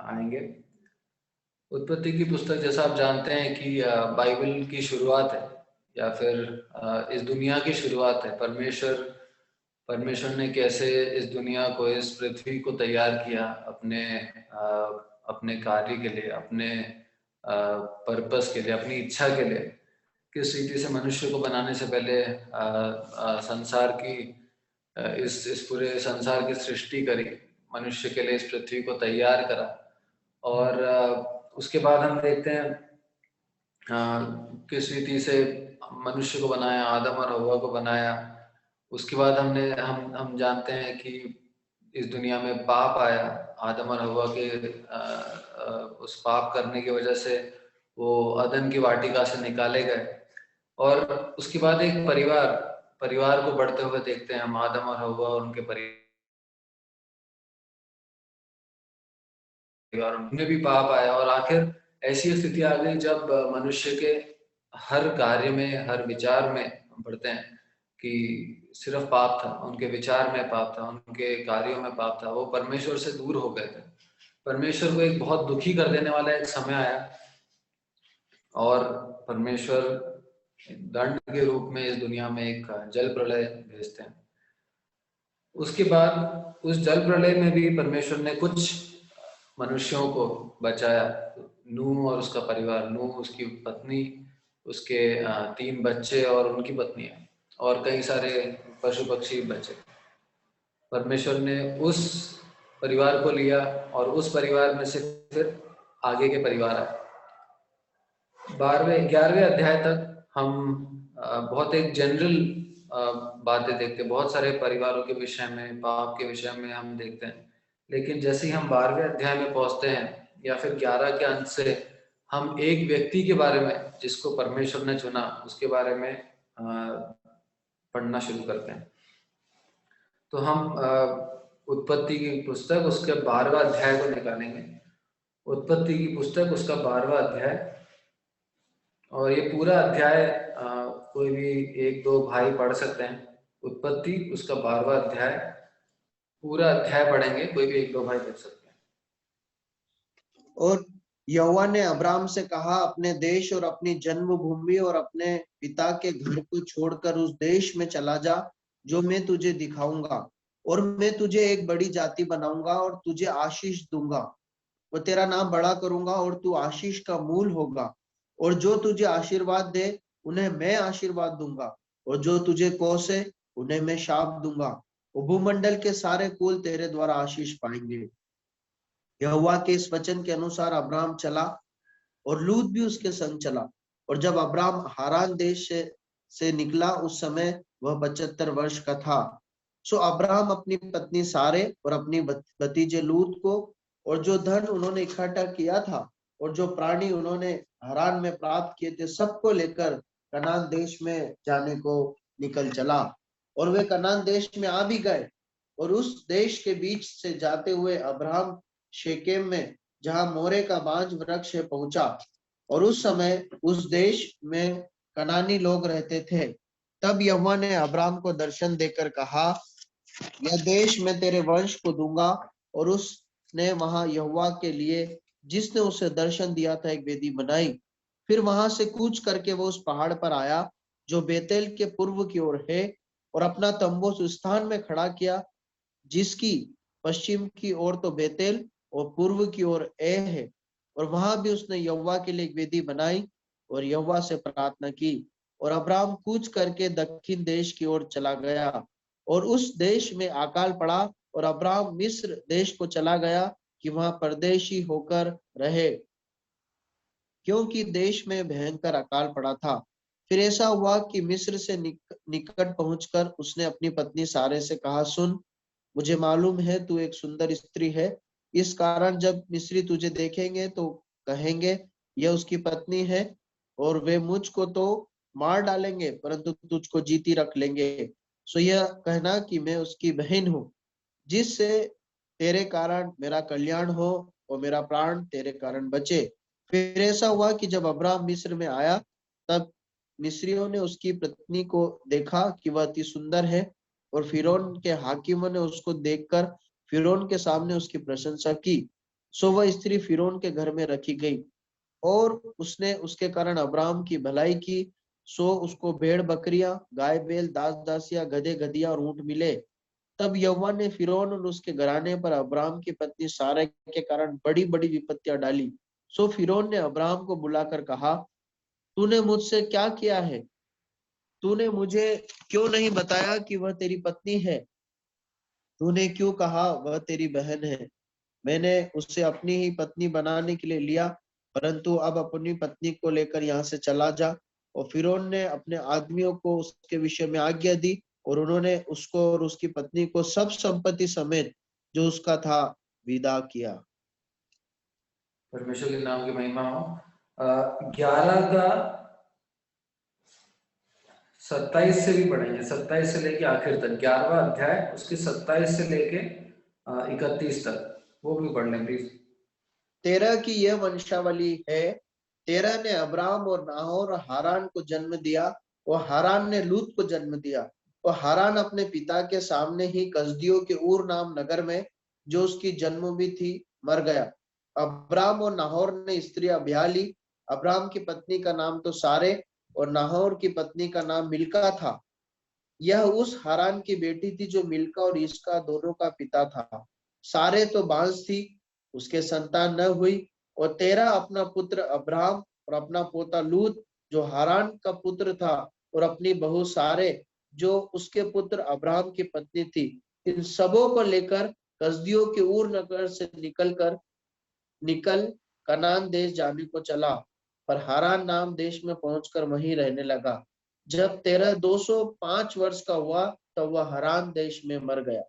आएंगे। उत्पत्ति की पुस्तक, जैसा आप जानते हैं कि बाइबल की शुरुआत है, या फिर इस दुनिया की शुरुआत है। परमेश्वर ने कैसे इस दुनिया को, इस पृथ्वी को तैयार किया अपने कार्य के लिए, अपने पर्पस के लिए, अपनी इच्छा के लिए। किस रीति से मनुष्य को बनाने से पहले संसार की इस पूरे संसार की सृष्टि करी, मनुष्य के लिए इस पृथ्वी को तैयार करा। और उसके बाद हम देखते हैं किस रीति से मनुष्य को बनाया, आदम और हव्वा को बनाया। उसके बाद हम जानते हैं कि इस दुनिया में पाप आया। आदम और हव्वा के उस पाप करने की वजह से वो अदन की वाटिका से निकाले गए। और उसके बाद एक परिवार को बढ़ते हुए देखते हैं हम, आदम और हव्वा और उनके परिवार उनमें भी पाप आया। और आखिर ऐसी स्थिति आ गई जब मनुष्य के हर कार्य में, हर विचार में हम पढ़ते हैं कि सिर्फ पाप था, उनके विचार में पाप था, उनके कार्यों में पाप था। वो परमेश्वर से दूर हो गए थे। परमेश्वर को एक बहुत दुखी कर देने वाला एक समय आया, और परमेश्वर दंड के रूप में इस दुनिया में एक जल प्रलय भेजते हैं। उसके बाद उस जल प्रलय में भी परमेश्वर ने कुछ मनुष्यों को बचाया। नूह और उसका परिवार, नूह, उसकी पत्नी, उसके 3 बच्चे और उनकी पत्नियां, और कई सारे पशु पक्षी बचे। परमेश्वर ने उस परिवार को लिया, और उस परिवार में से फिर आगे के परिवार आए। 11वें अध्याय तक हम बहुत एक जनरल बातें देखते हैं, बहुत सारे परिवारों के विषय में, पाप के विषय में हम देखते हैं। लेकिन जैसे ही हम 12वें अध्याय में पहुंचते हैं, या फिर 11 के अंत से हम एक व्यक्ति के बारे में, जिसको परमेश्वर ने चुना, उसके बारे में पढ़ना शुरू करते हैं। तो हम उत्पत्ति की पुस्तक, उसके 12वां अध्याय को निकालेंगे। उत्पत्ति की पुस्तक, उसका 12वां अध्याय। और ये पूरा अध्याय कोई भी 1-2 भाई पढ़ सकते हैं। उत्पत्ति, उसका 12वां अध्याय, पूरा अध्याय पढ़ेंगे, कोई भी 1-2 भाई पढ़ सकते हैं। और यहोवा ने अब्राम से कहा, अपने देश और अपनी जन्मभूमि और अपने पिता के घर को छोड़कर उस देश में चला जा जो मैं तुझे दिखाऊंगा, और मैं तुझे एक बड़ी जाति बनाऊंगा और तुझे आशीष दूंगा, और तेरा नाम बड़ा करूंगा और तू आशीष का मूल होगा। और जो तुझे आशीर्वाद दे उन्हें मैं आशीर्वाद दूंगा, और जो तुझे कोसे उन्हें मैं शाप दूंगा। और भूमंडल के सारे कुल तेरे द्वारा आशीष पाएंगे। यहोवा के इस वचन के अनुसार अब्राम चला, और लूत भी उसके संग चला। और जब अब्राम हारान देश से निकला, उस समय वह 75 वर्ष का था। सो अब्राम अपनी पत्नी सारे और अपनी भतीजे लूत को, और जो धन उन्होंने इकट्ठा किया था और जो प्राणी उन्होंने हारान में प्राप्त किए थे, सबको लेकर कनान देश में जाने को निकल चला। और वे कनान देश में आ भी गए। और उस देश के बीच से जाते हुए अब्राहम शेकेम में, जहां मोरे का बांज वृक्ष है, पहुंचा। और उस समय उस देश में कनानी लोग रहते थे। तब यहोवा ने अब्राम को दर्शन देकर कहा, यह देश मैं तेरे वंश को दूंगा। और उसने वहां यहोवा के लिए, जिसने उसे दर्शन दिया था, एक वेदी बनाई। फिर वहां से कूच करके वो उस पहाड़ पर आया जो बेतेल के पूर्व की ओर है, और अपना तंबू उस स्थान में खड़ा किया जिसकी पश्चिम की ओर तो बेतेल और पूर्व की ओर ए है। और वहां भी उसने यहोवा के लिए एक वेदी बनाई और यहोवा से प्रार्थना की। और अब्राहम कूच करके दक्षिण देश की ओर चला गया, और उस देश में अकाल पड़ा। और अब्राहम मिस्र देश को चला गया कि वहां परदेशी होकर रहे, क्योंकि देश में भयंकर अकाल पड़ा था। फिर ऐसा हुआ कि मिस्र से निकट पहुंचकर उसने अपनी पत्नी सारे से कहा, सुन, मुझे मालूम है तू एक सुंदर स्त्री है। इस कारण जब मिस्री तुझे देखेंगे तो कहेंगे, यह उसकी पत्नी है, और वे मुझको तो मार डालेंगे, परंतु तुझको जीती रख लेंगे। सो यह कहना कि मैं उसकी बहन हूँ, जिससे तेरे कारण मेरा कल्याण हो और मेरा प्राण तेरे कारण बचे। फिर ऐसा हुआ कि जब अब्राहम मिस्र में आया, तब मिस्रियों ने उसकी पत्नी को देखा कि वह अति सुंदर है, और फिरौन के हाकिमों ने उसको देखकर फिरौन के सामने उसकी प्रशंसा की। सो वह स्त्री फिरौन के घर में रखी गई, और उसने उसके कारण अब्राम की भलाई की। सो उसको भेड़ बकरियां, गाय बैल, दास दासियां, गधे गधिया और ऊंट मिले। तब यहोवा ने फिरौन और उसके घराने पर अब्राम की पत्नी सारा के कारण बड़ी बड़ी विपत्तियां डाली। सो फिरौन ने अब्राम को बुलाकर कहा, तूने मुझसे क्या किया है? तूने मुझे क्यों नहीं बताया कि वह तेरी पत्नी है? तूने क्यों कहा वह तेरी बहन है? मैंने उसे अपनी ही पत्नी बनाने के लिए लिया, परंतु अब अपनी पत्नी को लेकर यहाँ से चला जा। और फिरौन ने अपने आदमियों को उसके विषय में आज्ञा दी, और उन्होंने उसको और उसकी पत्नी को सब संपत्ति समेत जो उसका था विदा किया। परमेश्वर के नाम की महिमा हो। 11 का 27 से भी पढ़ेंगे, 27 से लेके आखिर तक, 11वां अध्याय उसके 27 से लेके 31 तक, वो भी पढ़ लें प्लीज। तेरह की यह वंशावली है। तेरह ने अब्राम और नाहोर और हारान को जन्म दिया, और हारान ने लूत को जन्म दिया। और हारान अपने पिता के सामने ही कसदियों के ऊर नाम नगर में, जो उसकी जन्मभूमि थी, मर गया। अब्राम और नाहोर ने स्त्रियां ब्याह ली। अब्राम की पत्नी का नाम तो सारे, और नाहोर की पत्नी का नाम मिल्का था। यह उस हारान की बेटी थी जो मिल्का और इसका दोनों का पिता था। सारे तो बांझ थी, उसके संतान न हुई। और तेरह अपना पुत्र अब्राम और अपना पोता लूत जो हारान का पुत्र था, और अपनी बहू सारे जो उसके पुत्र अब्राम की पत्नी थी, इन सबों को लेकर कसदियों के ऊर नगर से निकल कनान देश जाने को चला। पर हारान नाम देश में पहुंचकर वहीं रहने लगा। जब तेरह 205 वर्ष का हुआ, तब वह हारान देश में मर गया।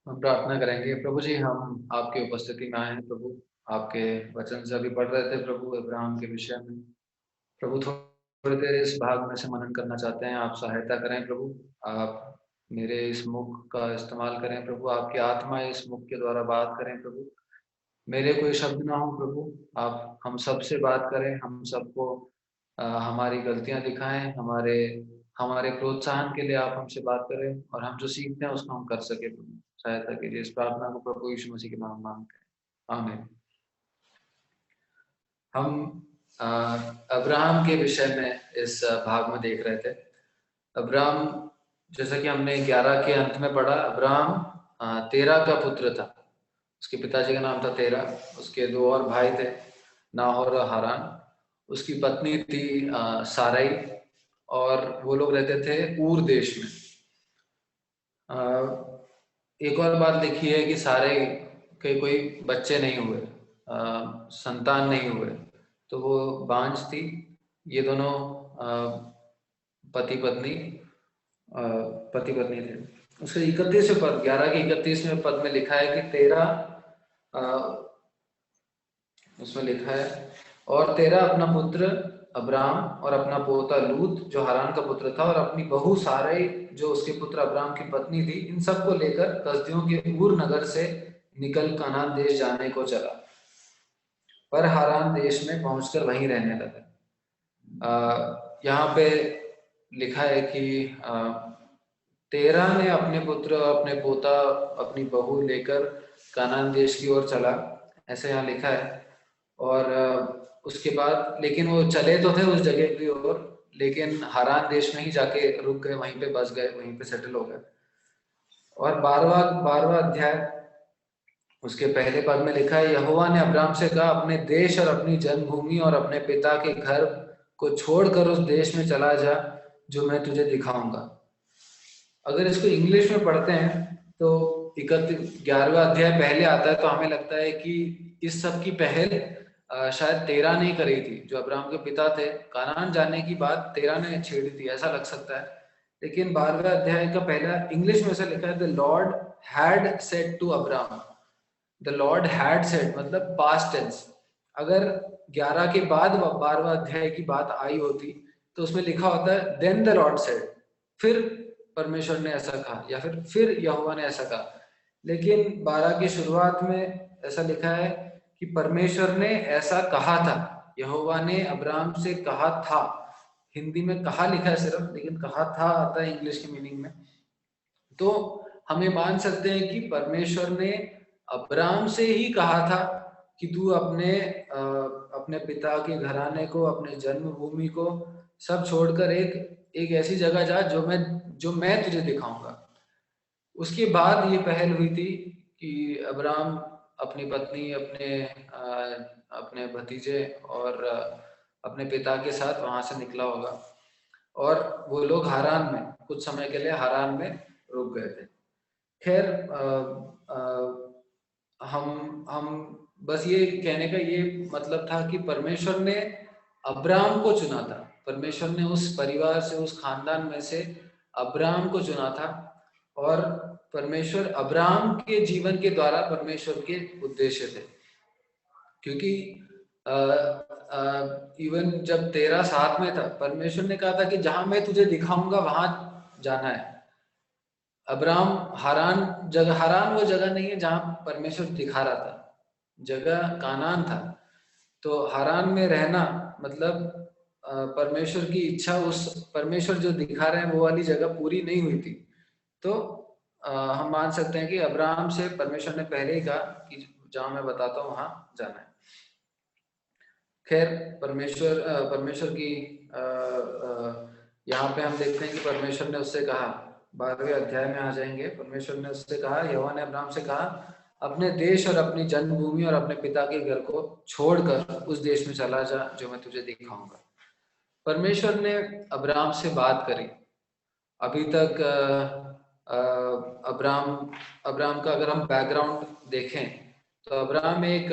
हम प्रार्थना करेंगे। प्रभु जी, हम आपकी उपस्थिति में आए हैं प्रभु, आपके वचन से अभी पढ़ रहे थे प्रभु अब्राहम के विषय में। प्रभु थोड़ी देर इस भाग में से मनन करना चाहते हैं, आप सहायता करें प्रभु। आप मेरे इस मुख का इस्तेमाल करें प्रभु, आपकी आत्मा इस मुख के द्वारा बात करें प्रभु। मेरे कोई शब्द ना हो प्रभु, आप हम सबसे बात करें, हम सबको हमारी गलतियां दिखाएं, हमारे हमारे प्रोत्साहन के लिए आप हमसे बात करें, और हम जो सीखते हैं उसको हम कर सके प्रभु। सहायता के लिए इस प्रार्थना को प्रभु यीशु मसीह के नाम में मांगते हैं, आमीन। हम अब्राहम के विषय में इस भाग में देख रहे थे। अब्राहम, जैसा कि हमने 11 के अंत में पढ़ा, अब्राहम तेरह का पुत्र था। उसके पिताजी का नाम था तेरह, उसके दो और भाई थे, नाहोर और हारान। उसकी पत्नी थी साराई, और वो लोग रहते थे ऊर देश में। एक और बात लिखी है कि सारे के कोई बच्चे नहीं हुए, संतान नहीं हुए, तो वो बांझ थी। ये दोनों पति पत्नी थे। उसके 31वें पद, 11 के 31वें पद में लिखा है कि तेरह, उसमें लिखा है, और तेरह अपना पुत्र अब्राम और अपना पोता लूत जो हारान का पुत्र था, और अपनी बहू सारे जो उसके पुत्र अब्राम की पत्नी थी, इन सब को लेकर कसदियों के ऊर नगर से निकल कनान देश जाने को चला, पर हारान देश में पहुंचकर वहीं रहने लगा। यहाँ पे लिखा है कि तेरह ने अपने पुत्र, अपने पोता, अपनी बहू लेकर कनान देश की ओर चला, ऐसे यहाँ लिखा है। और उसके बाद लेकिन वो चले तो थे उस जगह की ओर, लेकिन हारान देश में ही जाके रुक गए, वहीं पे बस गए, वहीं पे सेटल हो गए। और 12वां अध्याय उसके पहले पद में लिखा है, यहोवा ने अब्राम से कहा, अपने देश और अपनी जन्मभूमि और अपने पिता के घर को छोड़कर उस देश में चला जा जो मैं तुझे दिखाऊंगा। अगर इसको इंग्लिश में पढ़ते हैं तो 11वां अध्याय पहले आता है, तो हमें लगता है कि इस सब की पहल शायद तेरह ने करी थी, जो अब्राहम के पिता थे। कनान जाने की बात तेरह ने छेड़ी थी, ऐसा लग सकता है। लेकिन 12वें अध्याय का पहला इंग्लिश में ऐसा लिखा है, the lord had said to Abraham. The lord had said मतलब पास्ट टेंस। अगर 11 के बाद 12वां अध्याय की बात आई होती तो उसमें लिखा होता है देन द लॉर्ड सेड, फिर परमेश्वर ने ऐसा कहा, या फिर यहोवा ने ऐसा कहा। लेकिन 12 की शुरुआत में ऐसा लिखा है कि परमेश्वर ने ऐसा कहा था, यहोवा ने अब्राहम से कहा था। हिंदी में कहा लिखा है सिर्फ, लेकिन कहा था आता है इंग्लिश की मीनिंग में। तो हमें मान सकते हैं कि परमेश्वर ने अब्राम से ही कहा था कि तू अपने पिता के घराने को, अपने जन्मभूमि को सब छोड़कर एक ऐसी जगह जा जो मैं तुझे दिखाऊंगा। उसके बाद ये पहल हुई थी कि अब्राम अपनी पत्नी, अपने भतीजे और अपने पिता के साथ वहां से निकला होगा और वो लोग हारान में, कुछ समय के लिए हारान में रुक गए थे। खैर, हम बस ये कहने का ये मतलब था कि परमेश्वर ने अब्राम को चुना था। परमेश्वर ने उस परिवार से, उस खानदान में से अब्राम को चुना था और परमेश्वर अब्राम के जीवन के द्वारा परमेश्वर के उद्देश्य थे। क्योंकि इवन जब तेरा साथ में था, परमेश्वर ने कहा था कि जहां मैं तुझे दिखाऊंगा वहां जाना है। अब्राम हारान वो जगह नहीं है जहां परमेश्वर दिखा रहा था, जगह कानान था। तो हारान में रहना मतलब परमेश्वर की इच्छा, उस परमेश्वर जो दिखा रहे हैं वो वाली जगह पूरी नहीं हुई थी। तो हम मान सकते हैं कि अब्राहम से परमेश्वर ने पहले ही कहा कि जहां मैं बताता हूँ वहां जाना है। खैर, परमेश्वर की यहाँ पे हम देखते हैं कि परमेश्वर ने उससे कहा, 12वें अध्याय में आ जाएंगे। परमेश्वर ने उससे कहा, यहोवा ने अब्राहम से कहा, अपने देश और अपनी जन्मभूमि और अपने पिता के घर को छोड़कर उस देश में चला जा जो मैं तुझे दिखाऊंगा। परमेश्वर ने अब्राहम से बात करी। अभी तक अब्राहम का अगर हम बैकग्राउंड देखें तो अब्राहम एक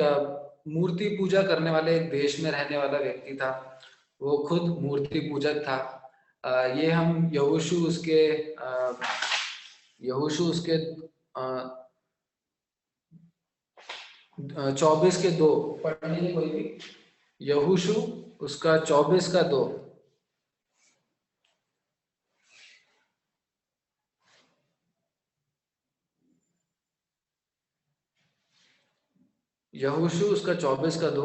मूर्ति पूजा करने वाले एक देश में रहने वाला व्यक्ति था। वो खुद मूर्ति पूजक था। ये हम यहोशू उसके 24:2 पढ़ लीजिए कोई भी। यहोशू उसका 24:2। यहोशू उसका 24:2।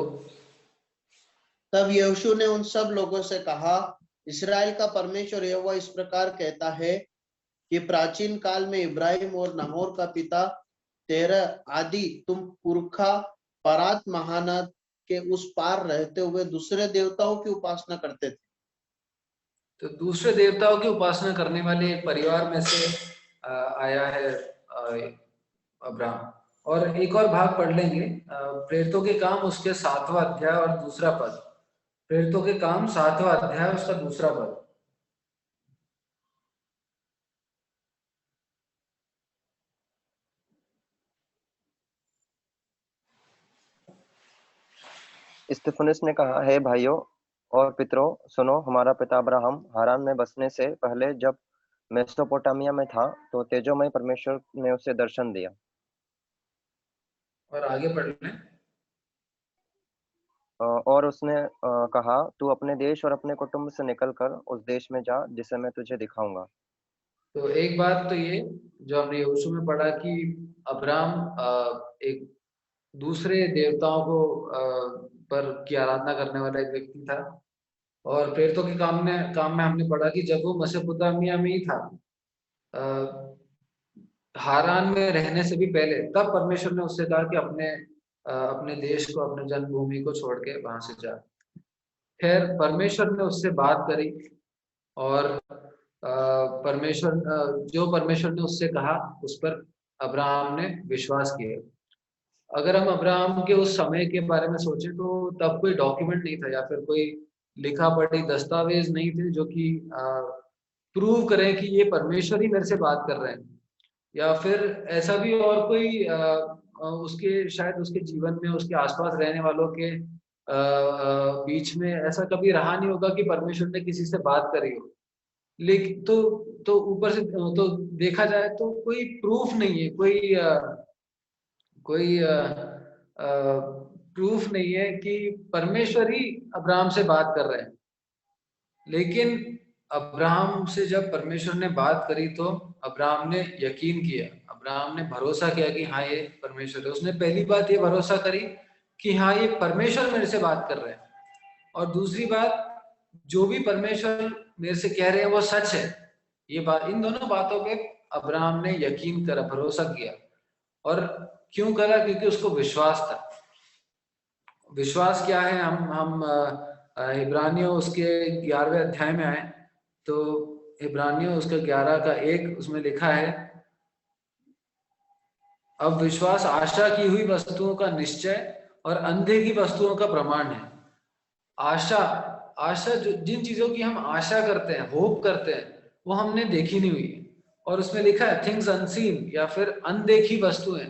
तब यहोशू ने उन सब लोगों से कहा, इस्राएल का परमेश्वर यहोवा इस प्रकार कहता है कि प्राचीन काल में इब्राहिम और नाहोर का पिता तेरह आदि तुम पुरखा परात महानद के उस पार रहते हुए दूसरे देवताओं की उपासना करते थे। तो दूसरे देवताओं की उपासना करने वाले एक परिवार में से आया है अब्राहम। और एक और भाग पढ़ लेंगे, प्रेरितों के काम उसके 7वां अध्याय और दूसरा पद। प्रेरितों के काम 7वां अध्याय उसका दूसरा पद। स्तिफनुस ने कहा, हे भाइयों और पितरों, सुनो। हमारा पिता अब्राहम हारान में बसने से पहले जब मेसोपोटामिया में था तो तेजोमय परमेश्वर ने उसे दर्शन दिया। और आगे पढ़ लें। और उसने कहा, तू अपने देश और अपने कुटुंब से निकलकर उस देश में जा जिसे मैं तुझे दिखाऊंगा। तो एक बात तो ये जो हमने यहोशू में पढ़ा कि अब्राहम एक दूसरे देवताओं को पर की आराधना करने वाला एक व्यक्ति था। और प्रेरितों के काम में हमने पढ़ा कि जब वो मेसोपोटामिया में ही था, हारान में रहने से भी पहले, तब परमेश्वर ने उससे कहा कि अपने देश को, अपने जन्मभूमि को छोड़ के वहां से जा। खैर, परमेश्वर ने उससे बात करी और जो परमेश्वर ने उससे कहा उस पर अब्राहम ने विश्वास किया। अगर हम अब्राहम के उस समय के बारे में सोचें तो तब कोई डॉक्यूमेंट नहीं था या फिर कोई लिखा पढ़ी दस्तावेज नहीं थे जो कि प्रूव करें कि ये परमेश्वर ही मेरे से बात कर रहे हैं। या फिर ऐसा भी और कोई उसके शायद उसके जीवन में, उसके आसपास रहने वालों के बीच में ऐसा कभी रहा नहीं होगा कि परमेश्वर ने किसी से बात करी हो। लेकिन तो ऊपर से तो देखा जाए तो कोई प्रूफ नहीं है, कोई प्रूफ नहीं है कि परमेश्वर ही अब्राहम से बात कर रहे हैं। लेकिन अब्राहम से जब परमेश्वर ने बात करी तो अब्राहम ने यकीन किया, अब्राहम ने भरोसा किया कि हाँ ये परमेश्वर है। उसने पहली बात ये भरोसा करी कि हाँ ये परमेश्वर मेरे से बात कर रहे हैं, और दूसरी बात, जो भी परमेश्वर मेरे से कह रहे हैं वो सच है। ये बात, इन दोनों बातों पे अब्राहम ने यकीन करा, भरोसा किया। और क्यों करा? क्योंकि उसको विश्वास था। विश्वास क्या है? हम इब्रानियों उसके 11वें अध्याय में आए तो इब्रानियों उसका 11 का 1 उसमें लिखा है, अब विश्वास आशा की हुई वस्तुओं का निश्चय और अंधे की वस्तुओं का प्रमाण है। आशा जो जिन चीजों की हम आशा करते हैं, होप करते हैं, वो हमने देखी नहीं हुई। और उसमें लिखा है थिंग्स अनसीन, या फिर अनदेखी वस्तुएं।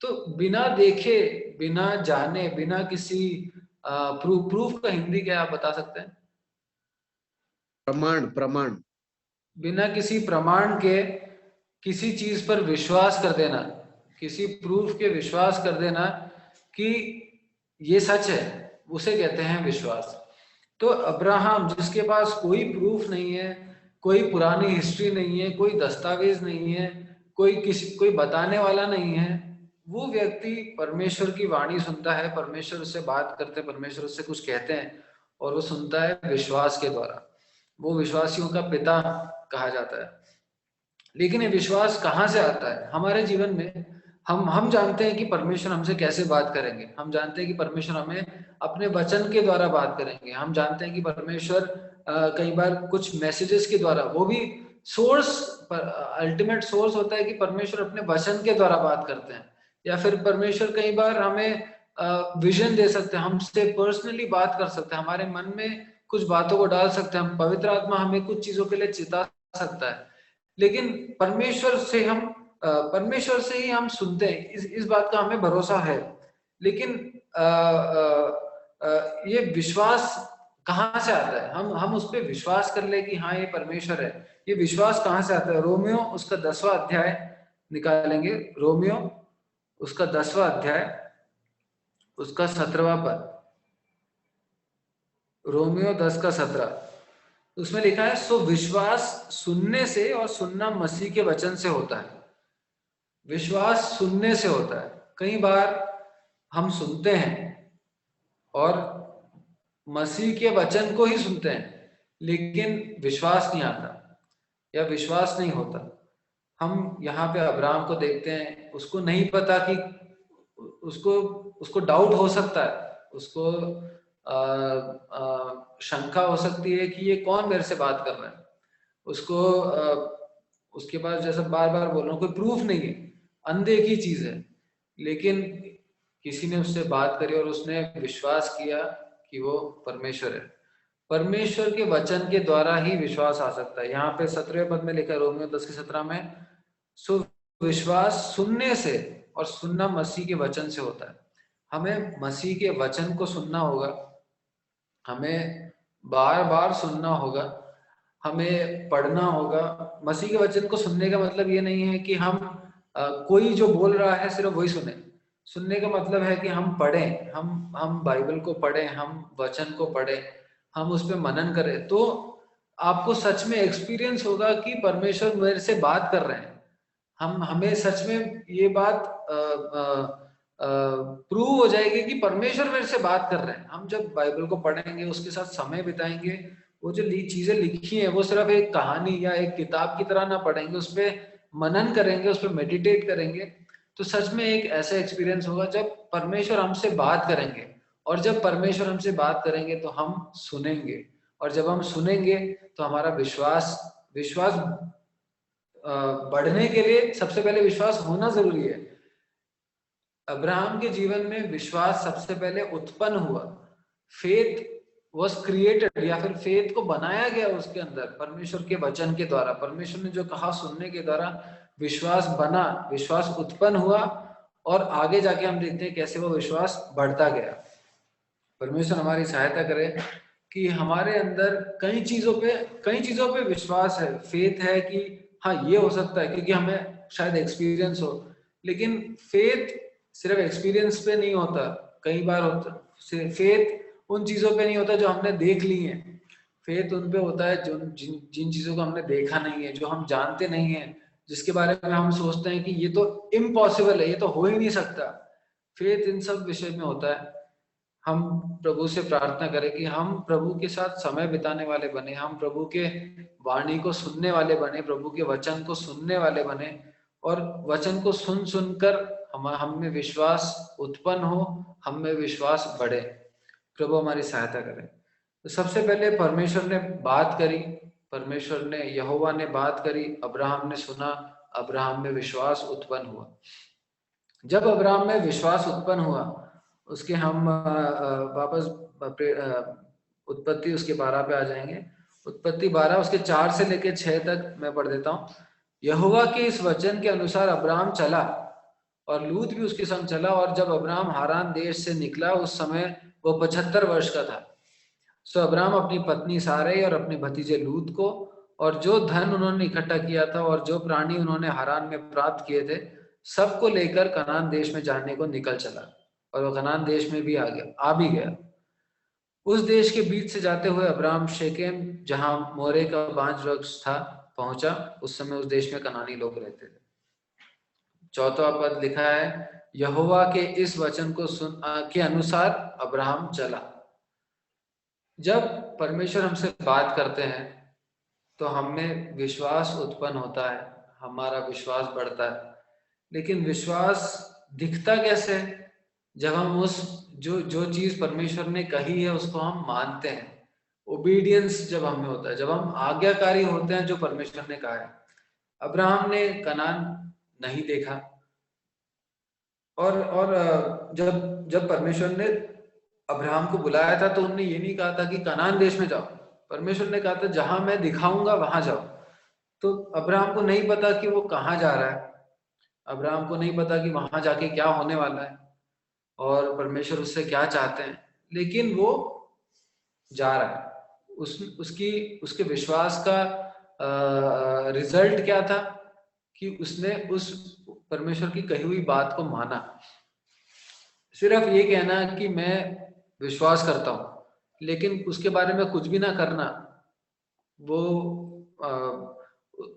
तो बिना देखे, बिना जाने, बिना किसी प्रूफ का हिंदी क्या आप बता सकते हैं? प्रमाण। बिना किसी प्रमाण के किसी चीज पर विश्वास कर देना, किसी प्रूफ के विश्वास कर देना कि ये सच है, उसे कहते हैं विश्वास। तो अब्राहम, जिसके पास कोई प्रूफ नहीं है, कोई पुरानी हिस्ट्री नहीं है, कोई दस्तावेज नहीं है, कोई बताने वाला नहीं है, वो व्यक्ति परमेश्वर की वाणी सुनता है, परमेश्वर उससे बात करते हैं, परमेश्वर उससे कुछ कहते हैं, और वो सुनता है विश्वास के द्वारा। वो विश्वासियों का पिता कहा जाता है। लेकिन ये विश्वास कहाँ से आता है? हमारे जीवन में हम जानते हैं कि परमेश्वर हमसे कैसे बात करेंगे, हम जानते हैं कि परमेश्वर हमें अपने वचन के द्वारा बात करेंगे, हम जानते हैं कि परमेश्वर कई बार कुछ मैसेजेस के द्वारा, वो भी सोर्स, अल्टीमेट सोर्स होता है कि परमेश्वर अपने वचन के द्वारा बात करते हैं। या फिर परमेश्वर कई बार हमें विजन दे सकते हैं, हमसे पर्सनली बात कर सकते हैं, हमारे मन में कुछ बातों को डाल सकते हैं, हम पवित्र आत्मा हमें कुछ चीजों के लिए चिता सकता है। लेकिन परमेश्वर से ही हम सुनते हैं, इस बात का हमें भरोसा है। लेकिन ये विश्वास कहाँ से आता है? हम उस पर विश्वास कर ले कि हाँ ये परमेश्वर है, ये विश्वास कहाँ से आता है? रोमियो उसका 10वां अध्याय निकालेंगे, रोमियो उसका 10वां अध्याय, उसका 17वां पद, रोमियो 10 का 17, उसमें लिखा है, सो विश्वास सुनने से और सुनना मसीह के वचन से होता है। विश्वास सुनने से होता है। कई बार हम सुनते हैं और मसीह के वचन को ही सुनते हैं, लेकिन विश्वास नहीं आता या विश्वास नहीं होता। हम यहाँ पे अब्राहम को देखते हैं, उसको नहीं पता कि उसको डाउट हो सकता है, उसको शंका हो सकती है कि ये कौन मेरे से बात कर रहा है। उसको उसके पास, जैसा बार बार बोल रहा हूँ, कोई प्रूफ नहीं है, अनदेखी चीज है, लेकिन किसी ने उससे बात करी और उसने विश्वास किया कि वो परमेश्वर है। परमेश्वर के वचन के द्वारा ही विश्वास आ सकता है। यहाँ पे 17वें पद में लिखा है, रोमियो 10 के 17 में, सो विश्वास सुनने से और सुनना मसीह के वचन से होता है। हमें मसीह के वचन को सुनना होगा, हमें बार बार सुनना होगा, हमें पढ़ना होगा। मसीह के वचन को सुनने का मतलब ये नहीं है कि हम कोई जो बोल रहा है सिर्फ वही सुने। सुनने का मतलब है कि हम पढ़ें, हम बाइबल को पढ़ें, हम वचन को पढ़ें, हम उस पर मनन करें, तो आपको सच में एक्सपीरियंस होगा कि परमेश्वर मेरे से बात कर रहे हैं। हमें सच में ये बात प्रूव हो जाएगी कि परमेश्वर मेरे से बात कर रहे हैं। हम जब बाइबल को पढ़ेंगे, उसके साथ समय बिताएंगे, वो जो चीजें लिखी हैं वो सिर्फ एक कहानी या एक किताब की तरह ना पढ़ेंगे, उस पर मनन करेंगे, उस पर मेडिटेट करेंगे, तो सच में एक ऐसा एक्सपीरियंस होगा जब परमेश्वर हमसे बात करेंगे। और जब परमेश्वर हमसे बात करेंगे तो हम सुनेंगे, और जब हम सुनेंगे तो हमारा विश्वास बढ़ने के लिए सबसे पहले विश्वास होना जरूरी है। अब्राहम के जीवन में विश्वास सबसे पहले उत्पन्न हुआ। फेथ वॉज क्रिएटेड, या फिर फेथ को बनाया गया उसके अंदर परमेश्वर के वचन के द्वारा। परमेश्वर ने जो कहा सुनने के द्वारा विश्वास बना, विश्वास उत्पन्न हुआ, और आगे जाके हम देखते हैं कैसे वो विश्वास बढ़ता गया। परमेश्वर हमारी सहायता करे कि हमारे अंदर कई चीजों पे विश्वास है, फेथ है कि हाँ ये हो सकता है, क्योंकि हमें शायद एक्सपीरियंस हो। लेकिन फेथ सिर्फ एक्सपीरियंस पे नहीं होता, कई बार होता फेथ उन चीजों पे नहीं होता जो हमने देख ली है। फेथ उन पे होता है जिन चीजों को हमने देखा नहीं है, जो हम जानते नहीं है, जिसके बारे में हम सोचते हैं कि ये तो इम्पॉसिबल है, ये तो हो ही नहीं सकता। फेथ इन सब विषय में होता है। हम प्रभु से प्रार्थना करें कि हम प्रभु के साथ समय बिताने वाले बने, हम प्रभु के वाणी को सुनने वाले बने, प्रभु के वचन को सुनने वाले बने, और वचन को सुनकर हम में विश्वास उत्पन्न हो, हम में विश्वास बढ़े। प्रभु हमारी सहायता करे। तो सबसे पहले परमेश्वर ने बात करी, परमेश्वर ने, यहोवा ने बात करी, अब्राहम ने सुना, अब्राहम में विश्वास उत्पन्न हुआ। जब अब्राहम में विश्वास उत्पन्न हुआ, उसके हम वापस उत्पत्ति उसके 12 पे आ जाएंगे। उत्पत्ति 12 उसके 4 से लेके 6 तक मैं पढ़ देता हूँ। यहोवा के इस वचन के अनुसार अब्राहम चला और लूत भी उसके संग चला, और जब अब्राहम हारान देश से निकला उस समय वो 75 वर्ष का था। सो अब्राहम अपनी पत्नी सारै और अपने भतीजे लूत को और जो धन उन्होंने इकट्ठा किया था और जो प्राणी उन्होंने हारान में प्राप्त किए थे, सबको लेकर कनान देश में जाने को निकल चला, और वो कनान देश में भी आ भी गया। उस देश के बीच से जाते हुए अब्राहम शेकेम, जहां मोरे का बांज वृक्ष था, पहुंचा। उस समय उस देश में कनानी लोग रहते थे। 4वां पद लिखा है, यहोवा के इस वचन को सुन के अनुसार अब्राहम चला। जब परमेश्वर हमसे बात करते हैं तो हमें विश्वास उत्पन्न होता है, हमारा विश्वास बढ़ता है। लेकिन विश्वास दिखता कैसे है? जब हम उस जो चीज परमेश्वर ने कही है उसको हम मानते हैं। ओबीडियंस जब हमें होता है, जब हम आज्ञाकारी होते हैं जो परमेश्वर ने कहा है। अब्राहम ने कनान नहीं देखा, और जब परमेश्वर ने अब्राहम को बुलाया था तो उन्होंने ये नहीं कहा था कि कनान देश में जाओ। परमेश्वर ने कहा था जहां मैं दिखाऊंगा वहां जाओ। तो अब्राहम को नहीं पता कि वो कहाँ जा रहा है, अब्राहम को नहीं पता कि वहां जाके क्या होने वाला है और परमेश्वर उससे क्या चाहते हैं, लेकिन वो जा रहा है। उसके विश्वास का रिजल्ट क्या था कि उसने उस परमेश्वर की कही हुई बात को माना। सिर्फ ये कहना कि मैं विश्वास करता हूं लेकिन उसके बारे में कुछ भी ना करना, वो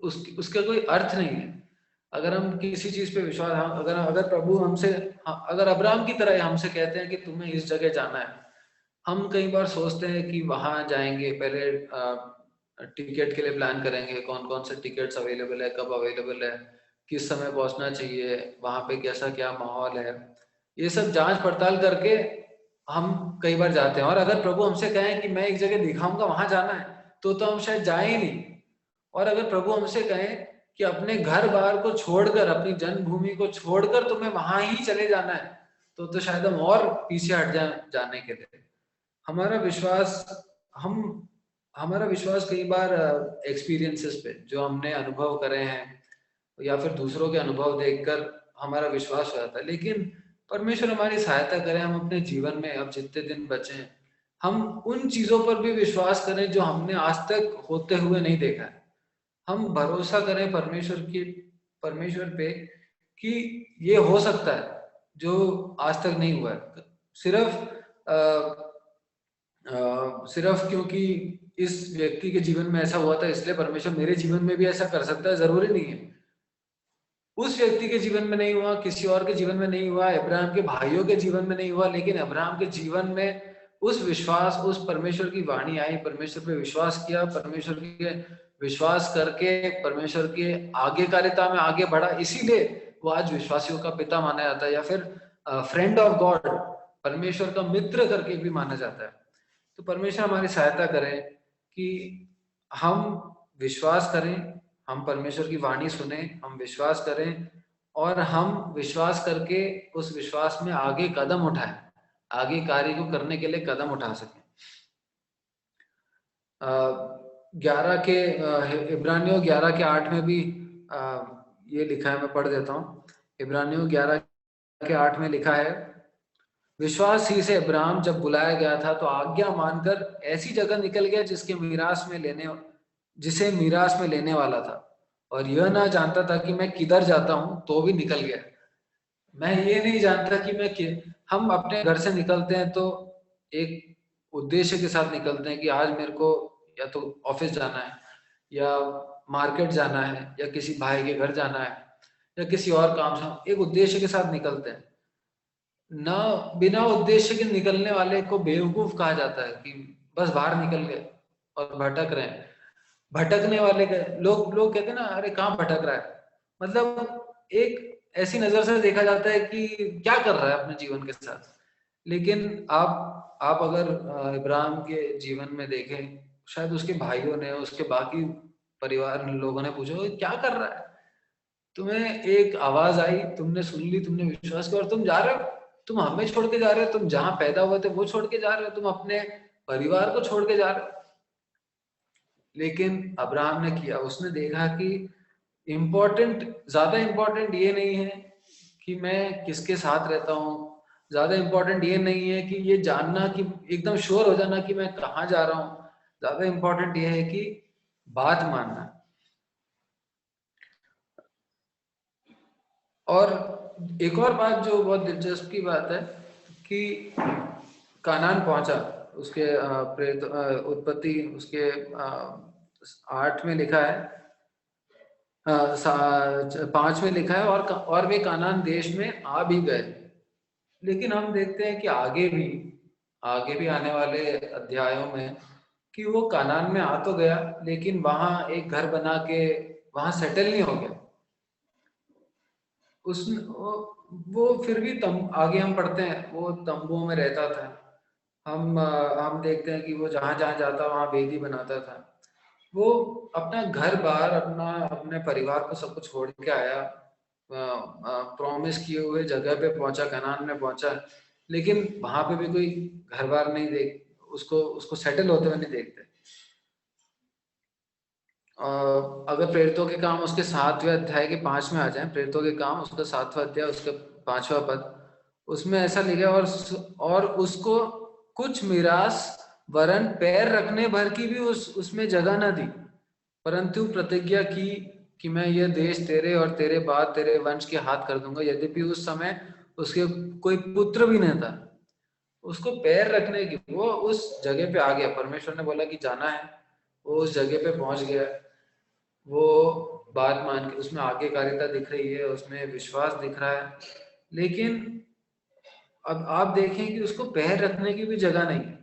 उसका कोई अर्थ नहीं है। अगर हम किसी चीज पे विश्वास, अगर प्रभु हमसे, अगर अब्राहम की तरह हमसे कहते हैं कि तुम्हें इस जगह जाना है, हम कई बार सोचते हैं कि वहां जाएंगे, पहले टिकट के लिए प्लान करेंगे, कौन कौन से टिकट्स अवेलेबल है, कब अवेलेबल है, किस समय पहुंचना चाहिए, वहां पे कैसा क्या माहौल है, ये सब जांच पड़ताल करके हम कई बार जाते हैं। और अगर प्रभु हमसे कहें कि मैं एक जगह दिखाऊंगा वहां जाना है, तो हम शायद जाए ही नहीं। और अगर प्रभु हमसे कहें कि अपने घर बार को छोड़कर, अपनी जन्मभूमि को छोड़कर तुम्हें वहां ही चले जाना है, तो शायद हम और पीछे हट जाने के लिए। हमारा विश्वास कई बार एक्सपीरियंसेस पे, जो हमने अनुभव करे हैं या फिर दूसरों के अनुभव देखकर हमारा विश्वास हो जाता है। लेकिन परमेश्वर हमारी सहायता करें, हम अपने जीवन में अब जितने दिन बचे हैं, हम उन चीजों पर भी विश्वास करें जो हमने आज तक होते हुए नहीं देखा है। हम भरोसा करें परमेश्वर पे कि ये हो सकता है जो आज तक नहीं हुआ है। सिर्फ क्योंकि इस व्यक्ति के जीवन में ऐसा हुआ था इसलिए परमेश्वर मेरे जीवन में भी ऐसा कर सकता है, जरूरी नहीं है। उस व्यक्ति के जीवन में नहीं हुआ, किसी और के जीवन में नहीं हुआ, अब्राहम के भाइयों के जीवन में नहीं हुआ, लेकिन अब्राहम के जीवन में उस विश्वास, उस परमेश्वर की वाणी आई, परमेश्वर पे विश्वास किया, परमेश्वर के विश्वास करके परमेश्वर के आज्ञाकारिता में आगे बढ़ा, इसीलिए वो आज विश्वासियों का पिता माना जाता है, या फिर फ्रेंड ऑफ गॉड, परमेश्वर का मित्र करके भी माना जाता है। तो परमेश्वर हमारी सहायता करें कि हम विश्वास करें, हम परमेश्वर की वाणी सुने, हम विश्वास करें और हम विश्वास करके उस विश्वास में आगे कदम उठाएं, आगे कार्य को करने के लिए कदम उठा सकें। 11 के 8 में भी ये लिखा है, मैं पढ़ देता हूँ। इब्रानियों 11 के 8 में लिखा है, विश्वास ही से अब्राहम जब बुलाया गया था तो आज्ञा मानकर ऐसी जगह निकल गया जिसे मीरास में लेने वाला था, और यह ना जानता था कि मैं किधर जाता हूं, तो भी निकल गया। मैं ये नहीं जानता कि हम अपने घर से निकलते हैं तो एक उद्देश्य के साथ निकलते हैं कि आज मेरे को या तो ऑफिस जाना है, या मार्केट जाना है, या किसी भाई के घर जाना है, या किसी और काम से, एक उद्देश्य के साथ निकलते हैं ना। बिना उद्देश्य के निकलने वाले को बेवकूफ कहा जाता है कि बस बाहर निकल गए और भटक रहे हैं। भटकने वाले लोग कहते हैं ना, अरे कहाँ भटक रहा है, मतलब एक ऐसी नजर से देखा जाता है कि क्या कर रहा है अपने जीवन के साथ। लेकिन आप अगर इब्राहिम के जीवन में देखें, शायद उसके भाइयों ने, उसके बाकी परिवार लोगों ने पूछा क्या कर रहा है, तुम्हें एक आवाज आई, तुमने सुन ली, तुमने विश्वास किया और तुम जा रहे हो, तुम हमें छोड़ के जा रहे हो, तुम जहां पैदा हुए थे वो छोड़ के जा रहे हो, तुम अपने परिवार को छोड़ के जा रहे हो। लेकिन अब्राहम ने किया, उसने देखा कि ज्यादा इम्पोर्टेंट ये नहीं है कि मैं किसके साथ रहता हूँ, ज्यादा इम्पोर्टेंट ये नहीं है कि ये जानना कि एकदम श्योर हो जाना कि मैं कहाँ जा रहा हूँ, ज्यादा इम्पोर्टेंट ये है कि बात मानना। और एक और बात जो बहुत दिलचस्प की बात है कि कानान पहुंचा, उसके प्रेत उत्पत्ति उसके 8 में लिखा है, 5 में लिखा है, और वे कानान देश में आ भी गए। लेकिन हम देखते हैं कि आगे भी आने वाले अध्यायों में कि वो कानान में आ तो गया, लेकिन वहां एक घर बना के वहां सेटल नहीं हो गया। वो फिर भी आगे हम पढ़ते हैं वो तंबुओं में रहता था। हम देखते हैं कि वो जहां जहां जाता वहां वेदी बनाता था। वो अपना घर बार अपने परिवार को सब कुछ छोड़ के आया, प्रॉमिस किए हुए जगह पे पहुंचा, कनान में पहुंचा, लेकिन वहां पे भी कोई घर बार नहीं उसको सेटल होते हुए नहीं देखते। अगर प्रेरितों के काम उसके 7वें अध्याय के 5 में आ जाए, प्रेरितों के काम उसका 7वां अध्याय उसका 5वां पद, उसमें ऐसा लिखा और उसको कुछ मिरास वरन पैर रखने भर की भी उसमें जगह न दी, परंतु प्रतिज्ञा की कि मैं यह देश तेरे और तेरे बाद तेरे वंश के हाथ कर दूंगा। यद्यपि उस समय उसके कोई पुत्र भी नहीं था, उसको पैर रखने की, वो उस जगह पे आ गया। परमेश्वर ने बोला कि जाना है, वो उस जगह पे पहुंच गया। वो बात मान के, उसमें आज्ञाकारिता दिख रही है, उसमें विश्वास दिख रहा है। लेकिन अब आप देखें कि उसको पैर रखने की भी जगह नहीं है,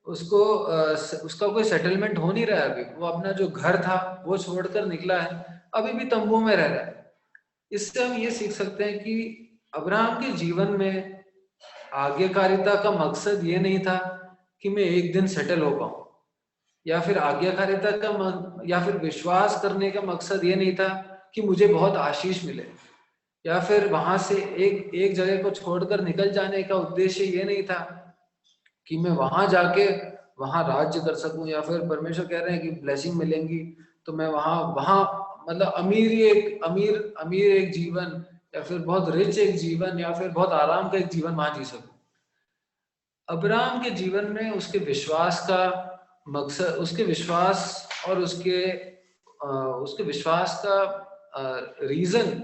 उसका कोई सेटलमेंट हो नहीं रहा है। अभी वो अपना जो घर था वो छोड़कर निकला है, अभी भी तंबू में रह रहा है। इससे हम ये सीख सकते हैं कि अब्राहम के जीवन में आज्ञाकारिता का मकसद ये नहीं था कि मैं एक दिन सेटल हो पाऊं, या फिर आज्ञाकारिता का या फिर विश्वास करने का मकसद ये नहीं था कि मुझे बहुत आशीष मिले, या फिर वहां से एक जगह को छोड़कर निकल जाने का उद्देश्य ये नहीं था कि मैं वहां जाके वहां राज्य कर सकूं, या फिर परमेश्वर कह रहे हैं कि ब्लेसिंग मिलेंगी तो मैं वहां वहां मतलब अमीर एक जीवन, या फिर बहुत रिच एक जीवन, या फिर बहुत आराम का एक जीवन वहां जी सकूं। अब्राहम के जीवन में उसके विश्वास का मकसद, उसके विश्वास और उसके विश्वास का रीजन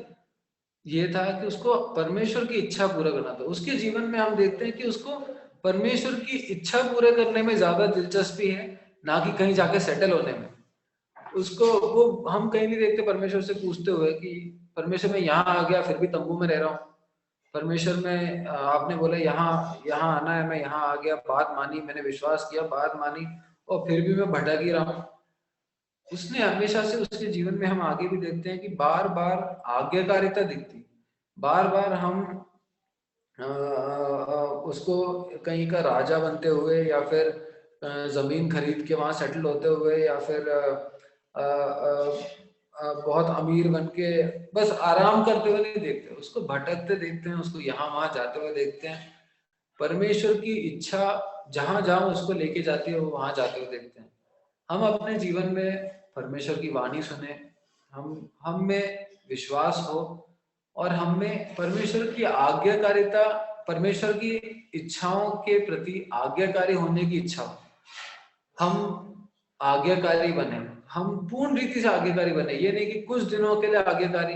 ये था कि उसको परमेश्वर की इच्छा पूरा करना था। उसके जीवन में हम देखते हैं कि उसको परमेश्वर की इच्छा पूरे करने में ज्यादा दिलचस्पी है, ना कि कहीं जाके सेटल होने में। वो हम कहीं नहीं देखते परमेश्वर से पूछते हुए कि परमेश्वर मैं यहाँ आ गया फिर भी तंबू में रह रहा हूँ, परमेश्वर में आपने बोला यहाँ यहाँ आना है, मैं यहाँ आ गया, बात मानी, मैंने विश्वास किया, बात मानी, और फिर भी मैं भटक ही रहा हूँ। उसने हमेशा से, उसके जीवन में हम आगे भी देखते हैं कि बार बार आज्ञाकारिता दिखती, बार बार हम उसको कहीं का राजा बनते हुए, या फिर जमीन खरीद के वहां सेटल होते हुए, या फिर बहुत अमीर बन के बस आराम करते हुए नहीं देखते, उसको भटकते देखते हैं, उसको यहाँ वहां जाते हुए देखते हैं। परमेश्वर की इच्छा जहां जहां उसको लेके जाती है वो वहां जाते हुए देखते हैं। हम अपने जीवन में परमेश्वर की वाणी सुने, हम में विश्वास हो, और हम में परमेश्वर की आज्ञाकारिता, परमेश्वर की इच्छाओं के प्रति आज्ञाकारी होने की इच्छा हो। हम आज्ञाकारी बने, हम पूर्ण रीति से आज्ञाकारी बने। ये नहीं कि कुछ दिनों के लिए आज्ञाकारी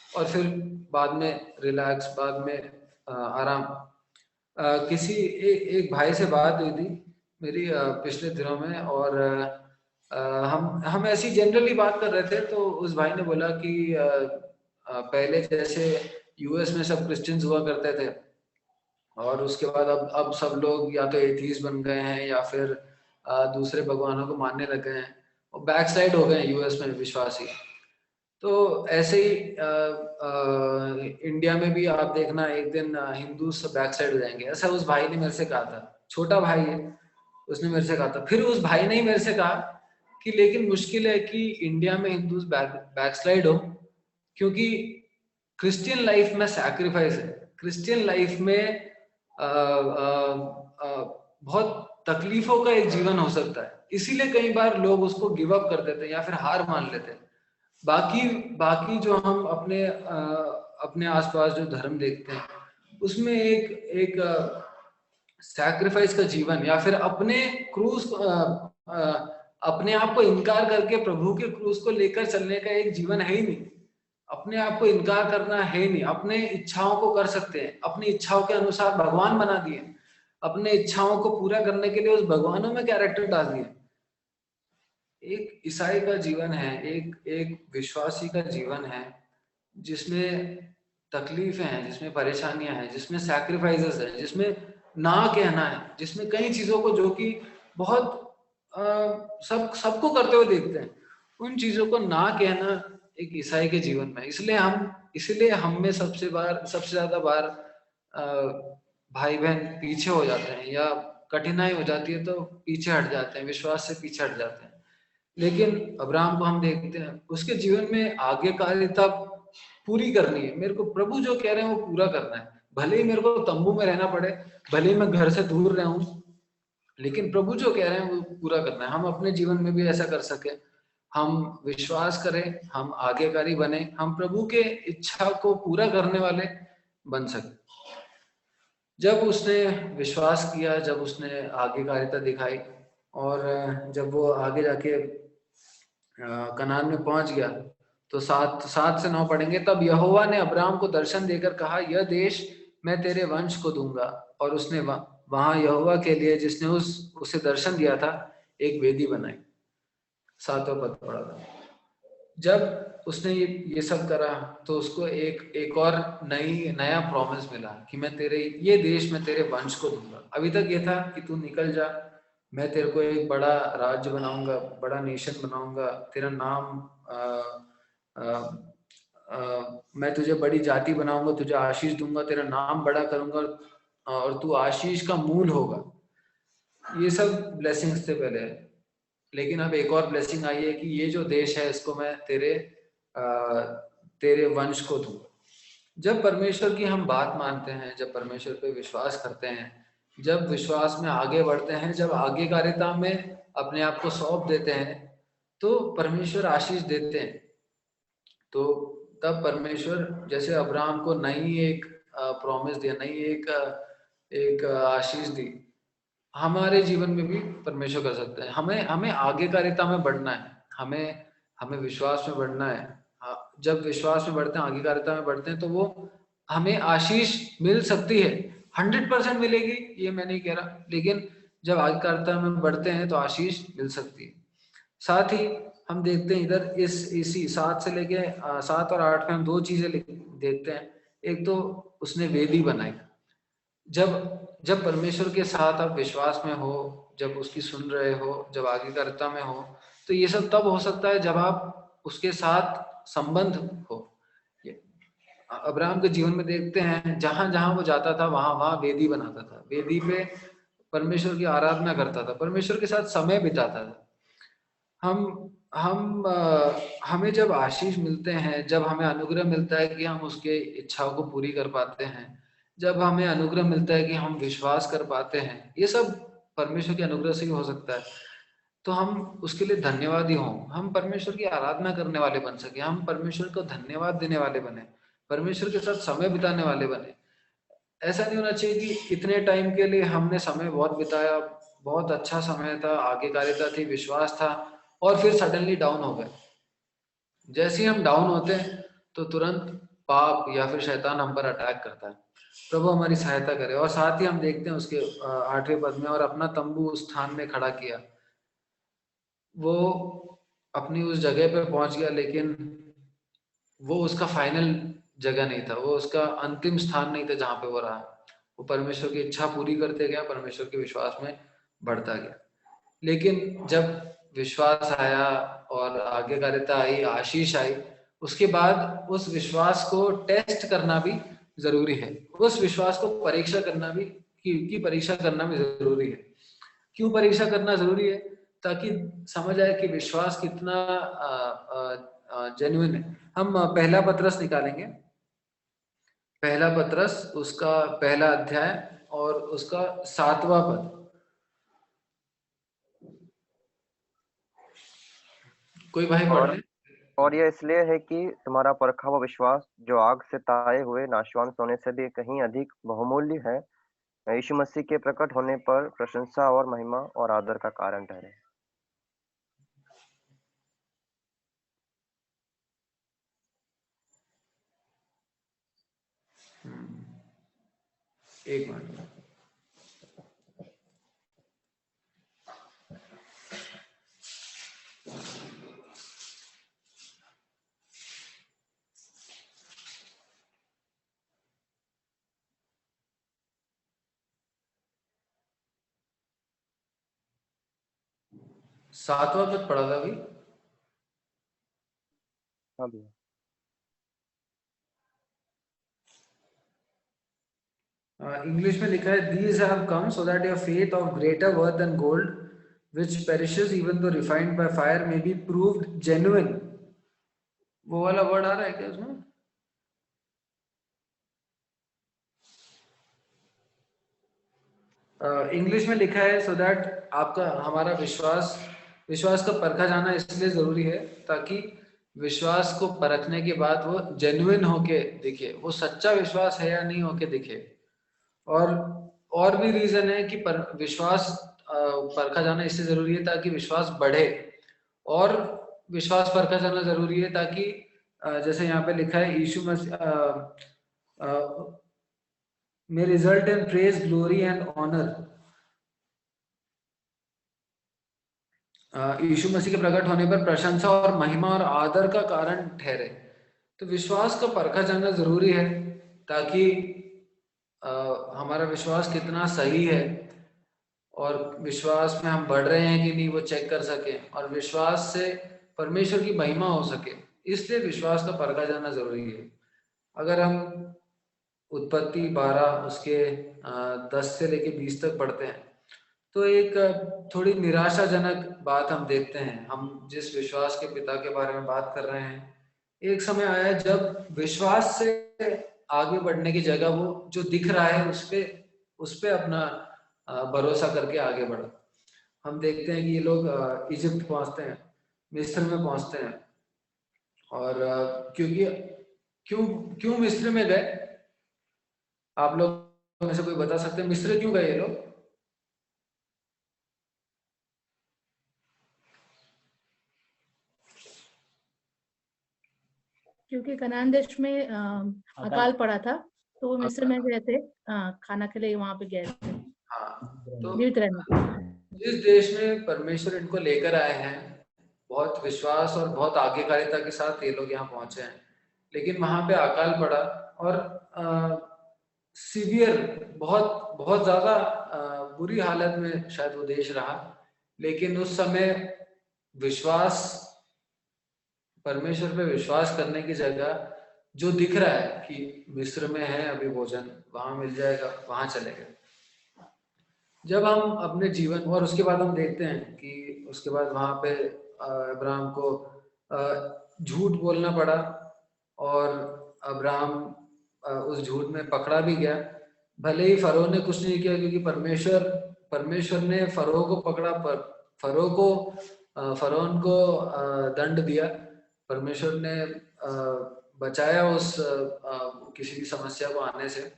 और फिर बाद में रिलैक्स, बाद में आराम। एक भाई से बात हुई थी मेरी पिछले दिनों में, और हम ऐसी जनरली बात कर रहे थे, तो उस भाई ने बोला कि पहले जैसे यूएस में सब क्रिश्चियंस हुआ करते थे, और उसके बाद अब सब लोग या तो एथीस्ट बन गए हैं, या फिर दूसरे भगवानों को मानने लग गए हैं, और बैक साइड हो गए हैं यूएस में विश्वासी। तो ऐसे ही इंडिया में भी आप देखना एक दिन हिंदू सब बैक साइड हो जाएंगे। ऐसा उस भाई ने मेरे से कहा था, छोटा भाई है, उसने मेरे से कहा था। फिर उस भाई ने ही मेरे से कहा कि लेकिन मुश्किल है कि इंडिया में हिंदूज बैकस्लाइड हो, क्योंकि क्रिश्चियन लाइफ में सैक्रिफाइस है, क्रिश्चियन लाइफ में बहुत तकलीफों का एक जीवन हो सकता है, इसीलिए कई बार लोग उसको गिव अप कर देते हैं या फिर हार मान लेते हैं। बाकी बाकी जो हम अपने आसपास जो धर्म देखते हैं उसमें एक सैक्रिफाइस का जीवन या फिर अपने क्रूज अपने आप को इनकार करके प्रभु के क्रूज को लेकर चलने का एक जीवन है ही नहीं। अपने आप को इनकार करना है ही नहीं, अपने इच्छाओं को कर सकते हैं, अपनी इच्छाओं के अनुसार भगवान बना दिए, अपने इच्छाओं को पूरा करने के लिए उस भगवानों में कैरेक्टर डाल दिए। एक ईसाई का जीवन है, एक विश्वासी का जीवन है जिसमें तकलीफें हैं, जिसमें परेशानियां हैं, जिसमें सैक्रिफाइसेस है, जिसमें ना कहना है, जिसमें कई चीजों को जो कि बहुत सबको करते हुए देखते हैं, उन चीजों को ना कहना एक ईसाई के जीवन में। इसलिए हम में सबसे ज्यादा बार भाई बहन पीछे हो जाते हैं या कठिनाई हो जाती है तो पीछे हट जाते हैं, विश्वास से पीछे हट जाते हैं। लेकिन अब्राहम को हम देखते हैं, उसके जीवन में आज्ञाकारिता पूरी करनी है। मेरे को प्रभु जो कह रहे हैं वो पूरा करना है, भले ही मेरे को तंबू में रहना पड़े, भले ही मैं घर से दूर रहूं, लेकिन प्रभु जो कह रहे हैं वो पूरा करना है। हम अपने जीवन में भी ऐसा कर सके, हम विश्वास करें, हम आज्ञाकारी बने, हम प्रभु के इच्छा को पूरा करने वाले बन सके। जब उसने विश्वास किया, जब उसने आज्ञाकारिता दिखाई और जब वो आगे जाके कनान में पहुंच गया तो 7 से 9 पढ़ेंगे। तब यहोवा ने अब्राहम को दर्शन देकर कहा, यह देश मैं तेरे वंश को दूंगा। और उसने वहां यहोवा के लिए, जिसने उसे दर्शन दिया था, एक वेदी बनाई। 7वां पद पढ़ा था। जब उसने ये सब करा तो उसको एक और नया प्रॉमिस मिला कि मैं ये देश मैं तेरे वंश को दूंगा। अभी तक ये था कि तू निकल जा, मैं तेरे को एक बड़ा राज्य बनाऊंगा, बड़ा नेशन बनाऊंगा, तेरा नाम मैं तुझे बड़ी जाति बनाऊंगा, तुझे आशीष दूंगा, तेरा नाम बड़ा करूंगा और तू आशीष का मूल होगा। ये सब ब्लेसिंग्स थे पहले। लेकिन अब एक और ब्लेसिंग आई है कि ये जो देश है इसको मैं तेरे वंश को दूंगा। जब परमेश्वर की हम बात मानते हैं, जब परमेश्वर पे विश्वास करते हैं, जब विश्वास में आगे बढ़ते हैं, जब आज्ञाकारिता में अपने आप को सौंप देते हैं, तो परमेश्वर आशीष देते हैं। तो तब परमेश्वर जैसे अब्राहम को नई एक प्रॉमिस दिया, नई एक आशीष दी, हमारे जीवन में भी परमेश्वर कर सकते हैं। हमें आज्ञाकारिता में बढ़ना है, हमें विश्वास में बढ़ना है। जब विश्वास में बढ़ते हैं, आज्ञाकारिता में बढ़ते हैं, तो वो हमें आशीष मिल सकती है। 100% मिलेगी ये मैं नहीं कह रहा, लेकिन जब आज्ञाकारिता में बढ़ते हैं तो आशीष मिल सकती है। साथ ही हम देखते हैं इधर इसी 7 से लेके 7 और 8 में हम 2 चीजें देखते हैं। एक तो उसने वेदी बनाई। जब परमेश्वर के साथ आप विश्वास में हो, जब उसकी सुन रहे हो, जब आज्ञाकारिता में हो, तो ये सब तब हो सकता है जब आप उसके साथ संबंध हो। अब्राहम के जीवन में देखते हैं, जहां जहां वो जाता था वहां वहां वेदी बनाता था, वेदी पे परमेश्वर की आराधना करता था, परमेश्वर के साथ समय बिताता था। हमें जब आशीष मिलते हैं, जब हमें अनुग्रह मिलता है कि हम उसके इच्छाओं को पूरी कर पाते हैं, जब हमें अनुग्रह मिलता है कि हम विश्वास कर पाते हैं, ये सब परमेश्वर के अनुग्रह से ही हो सकता है। तो हम उसके लिए धन्यवादी हों, हम परमेश्वर की आराधना करने वाले बन सके, हम परमेश्वर को धन्यवाद देने वाले बने, परमेश्वर के साथ समय बिताने वाले बने। ऐसा नहीं होना चाहिए कि इतने टाइम के लिए हमने समय बहुत बिताया, बहुत अच्छा समय था, आज्ञाकारिता थी, विश्वास था, और फिर सडनली डाउन हो गए। जैसे ही हम डाउन होते हैं तो तुरंत पाप या फिर शैतान हम पर अटैक करता है। प्रभु हमारी सहायता करे। और साथ ही हम देखते हैं उसके 8वें पद में, और अपना तंबू उस स्थान में खड़ा किया। वो अपनी उस जगह पे पहुंच गया, लेकिन वो उसका फाइनल जगह नहीं था, वो उसका अंतिम स्थान नहीं था जहां पे वो रहा। वो परमेश्वर की इच्छा पूरी करते गया, परमेश्वर के विश्वास में बढ़ता गया। लेकिन जब विश्वास आया और आज्ञाकारिता आई, आशीष आई, उसके बाद उस विश्वास को टेस्ट करना भी जरूरी है, उस विश्वास को परीक्षा करना भी की परीक्षा करना भी जरूरी है। क्यों परीक्षा करना जरूरी है? ताकि समझ आए कि विश्वास कितना जेन्युइन है। हम पहला पत्रस निकालेंगे, पहला पत्रस उसका पहला अध्याय और उसका 7वां पद। कोई भाई पढ़ ले। और यह इसलिए है कि तुम्हारा परखा हुआ विश्वास, जो आग से ताए हुए नाशवान सोने से भी कहीं अधिक बहुमूल्य है, यीशु मसीह के प्रकट होने पर प्रशंसा और महिमा और आदर का कारण ठहरे। एक मिनट। सातवां पद पढ़ा था अभी। हाँ भैया। इंग्लिश में लिखा है, these have come so that your faith of greater worth than gold which perishes even though refined by fire may be proved genuine। वो वाला वर्ड आ रहा है क्या उसमें? इंग्लिश में लिखा है so that आपका हमारा विश्वास का परखा जाना इसलिए जरूरी है ताकि विश्वास को परखने के बाद वो जेन्युइन होके दिखे, वो सच्चा विश्वास है या नहीं होके दिखे। और भी रीजन है कि विश्वास परखा जाना इससे जरूरी है ताकि विश्वास बढ़े, और विश्वास परखा जाना जरूरी है ताकि जैसे यहाँ पे लिखा है, यीशु मसीह may result in praise, glory and honor। यीशु मसीह के प्रकट होने पर प्रशंसा और महिमा और आदर का कारण ठहरे। तो विश्वास का परखा जाना जरूरी है ताकि हमारा विश्वास कितना सही है और विश्वास में हम बढ़ रहे हैं कि नहीं वो चेक कर सके, और विश्वास से परमेश्वर की महिमा हो सके, इसलिए विश्वास का परखा जाना जरूरी है। अगर हम उत्पत्ति 12 उसके 10 से लेके 20 तक पढ़ते हैं तो एक थोड़ी निराशाजनक बात हम देखते हैं। हम जिस विश्वास के पिता के बारे में बात कर रहे हैं, एक समय आया जब विश्वास से आगे बढ़ने की जगह वो जो दिख रहा है उस पे अपना भरोसा करके आगे बढ़ा। हम देखते हैं कि ये लोग इजिप्ट पहुंचते हैं, मिस्र में पहुंचते हैं, और क्योंकि क्यों क्यों मिस्र में गए? आप लोग में से कोई बता सकते हैं मिस्र क्यों गए ये लोग? क्योंकि कनान देश में अकाल पड़ा था तो वो मिस्र में गए थे, खाना के लिए वहां पे गए थे। हाँ, तो जीवित रहने। जिस देश में परमेश्वर इनको लेकर आए हैं, बहुत विश्वास और बहुत आज्ञाकारिता के साथ ये लोग यहाँ पहुंचे हैं, लेकिन वहां पे अकाल पड़ा और सीवियर बहुत बहुत ज्यादा बुरी हालत में शायद वो देश रहा। लेकिन उस समय विश्वास, परमेश्वर पे विश्वास करने की जगह जो दिख रहा है कि मिस्र में है अभी भोजन, वहां मिल जाएगा, वहां चले गए। जब हम अपने जीवन, और उसके बाद हम देखते हैं कि उसके बाद वहां पे अब्राहम को झूठ बोलना पड़ा, और अब्राहम उस झूठ में पकड़ा भी गया। भले ही फरो ने कुछ नहीं किया क्योंकि परमेश्वर ने फरो को पकड़ा, पर फरोन को दंड दिया। परमेश्वर ने बचाया उस किसी भी समस्या को आने से,